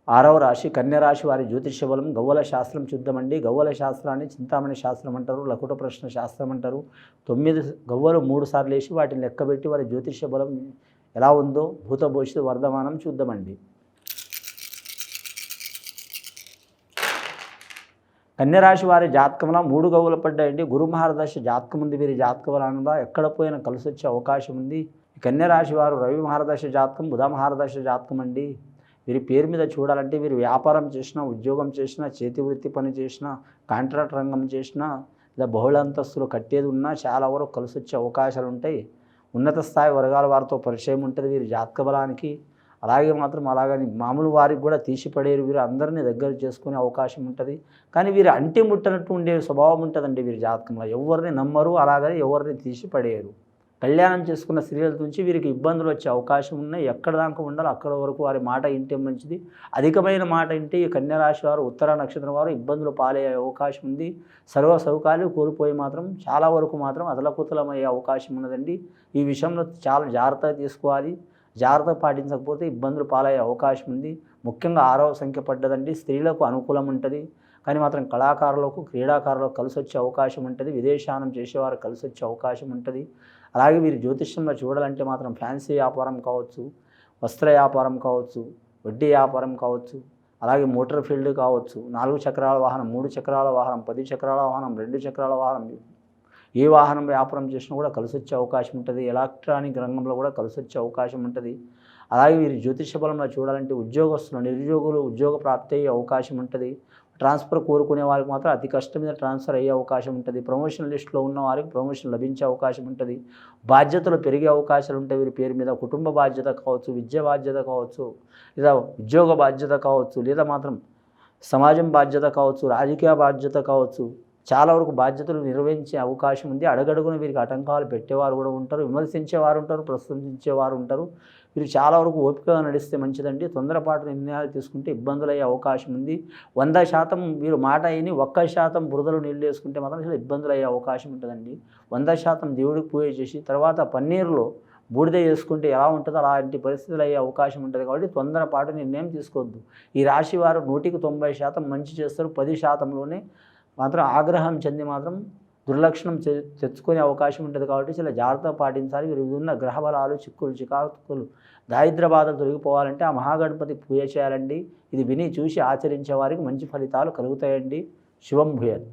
ఆరవ రాశి కన్యరాశి వారి జ్యోతిష్య బలం గవ్వల శాస్త్రం చూద్దామండి. గవ్వల శాస్త్రాన్ని చింతామణి శాస్త్రం అంటారు, లకుట ప్రశ్న శాస్త్రం అంటారు. 9 గవ్వలు 3 సార్లు వేసి వాటిని లెక్కబెట్టి వారి జ్యోతిష్య బలం ఎలా ఉందో భూత భవిష్యత్తు వర్ధమానం చూద్దామండి. కన్యరాశి వారి జాతకంలో 3 గవ్వలు పడ్డాయండి. గురు మహారదశ జాతకం ఉంది. వీరి జాతకం ఎక్కడ పోయినా కలిసి వచ్చే అవకాశం ఉంది. కన్యరాశి వారు రవి మహారదశ జాతకం, బుధ మహారదశ జాతకం అండి. వీరి పేరు మీద చూడాలంటే వీరు వ్యాపారం చేసినా, ఉద్యోగం చేసినా, చేతి వృత్తి పని చేసినా, కాంట్రాక్ట్ రంగం చేసినా, లేదా బహుళ అంతస్తులు కట్టేది ఉన్నా చాలా వరకు కలిసి వచ్చే అవకాశాలు ఉంటాయి. ఉన్నత స్థాయి వర్గాల వారితో పరిచయం ఉంటుంది వీరి జాతక బలానికి. అలాగని మామూలు వారికి కూడా తీసిపడేరు. వీరు అందరినీ దగ్గర చేసుకునే అవకాశం ఉంటుంది. కానీ వీరు అంటి ముట్టనట్టు ఉండే స్వభావం ఉంటుందండి వీరి జాతకంలో. ఎవరిని నమ్మరు, అలాగని ఎవరిని తీసిపడేరు. కళ్యాణం చేసుకున్న స్త్రీల నుంచి వీరికి ఇబ్బందులు వచ్చే అవకాశం ఉన్నాయి. ఎక్కడ దాకా ఉండాలో అక్కడ వరకు వారి మాట ఇంటే మంచిది. అధికమైన మాట ఇంటే ఈ కన్యరాశి వారు, ఉత్తర నక్షత్రం వారు ఇబ్బందులు పాలయ్యే అవకాశం ఉంది. సర్వ సౌకర్యాలు కోల్పోయి మాత్రం చాలా వరకు మాత్రం అదలకుతలమయ్యే అవకాశం ఉన్నదండి. ఈ విషయంలో చాలా జాగ్రత్త తీసుకోవాలి. జాగ్రత్త పాటించకపోతే ఇబ్బందులు పాలయ్యే అవకాశం ఉంది. ముఖ్యంగా 6వ సంఖ్య పడ్డదండి. స్త్రీలకు అనుకూలం ఉంటుంది. కానీ మాత్రం కళాకారులకు, క్రీడాకారులకు కలిసి వచ్చే అవకాశం ఉంటుంది. విదేశానం చేసేవారు కలిసి వచ్చే అవకాశం ఉంటుంది. అలాగే వీరి జ్యోతిష్యంలో చూడాలంటే మాత్రం ఫ్యాన్సీ వ్యాపారం కావచ్చు, వస్త్ర వ్యాపారం కావచ్చు, వడ్డీ వ్యాపారం కావచ్చు, అలాగే మోటార్ ఫీల్డ్ కావచ్చు, 4 చక్రాల వాహనం, 3 చక్రాల వాహనం, 10 చక్రాల వాహనం, 2 చక్రాల వాహనం, ఏ వాహనం వ్యాపారం చేసినా కూడా కలిసి వచ్చే అవకాశం ఉంటుంది. ఎలక్ట్రానిక్ రంగంలో కూడా కలిసి వచ్చే అవకాశం ఉంటుంది. అలాగే వీరి జ్యోతిష్య బలంలో చూడాలంటే ఉద్యోగస్తులు, నిరుద్యోగులు ఉద్యోగ ప్రాప్తి అయ్యే అవకాశం ఉంటుంది. ట్రాన్స్ఫర్ కోరుకునే వారికి మాత్రం అతి కష్టం మీద ట్రాన్స్ఫర్ అయ్యే అవకాశం ఉంటుంది. ప్రమోషన్ లిస్టులో ఉన్న వారికి ప్రమోషన్ లభించే అవకాశం ఉంటుంది. బాధ్యతలు పెరిగే అవకాశాలు ఉంటాయి వీరి పేరు మీద. కుటుంబ బాధ్యత కావచ్చు, విద్య బాధ్యత కావచ్చు, లేదా ఉద్యోగ బాధ్యత కావచ్చు, లేదా మాత్రం సమాజం బాధ్యత కావచ్చు, రాజకీయ బాధ్యత కావచ్చు. చాలా వరకు బాధ్యతలు నిర్వహించే అవకాశం ఉంది. అడుగడుగున వీరికి ఆటంకాలు పెట్టేవారు కూడా ఉంటారు, విమర్శించేవారు ఉంటారు, ప్రశంసించేవారు ఉంటారు. వీరు చాలా వరకు ఓపికగా నడిస్తే మంచిదండి. తొందరపాటు నిర్ణయాలు తీసుకుంటే ఇబ్బందులు అయ్యే అవకాశం ఉంది. 100% వీరు మాట అయిని 1% బురదలో నీళ్ళు వేసుకుంటే మాత్రం చాలా ఇబ్బందులు అయ్యే అవకాశం ఉంటుందండి. 100% దేవుడికి పూజ చేసి తర్వాత పన్నీరులో బూడిద చేసుకుంటే ఎలా ఉంటుందో అలాంటి పరిస్థితులు అయ్యే అవకాశం ఉంటుంది. కాబట్టి తొందరపాటు నిర్ణయం తీసుకోవద్దు. ఈ రాశి వారు 100కి 90% మంచి చేస్తారు. 10%లోనే మాత్రం ఆగ్రహం చెంది మాత్రం దుర్లక్షణం తెచ్చుకునే అవకాశం ఉంటుంది. కాబట్టి చాలా జాగ్రత్త పాటించాలి. వీరు ఉన్న గ్రహ బలాలు, చిక్కులు, చికాకులు, దారిద్ర బాధలు తొలగిపోవాలంటే ఆ మహాగణపతికి పూజ చేయాలండి. ఇది విని చూసి ఆచరించే వారికి మంచి ఫలితాలు కలుగుతాయండి. శుభం భూయాత్.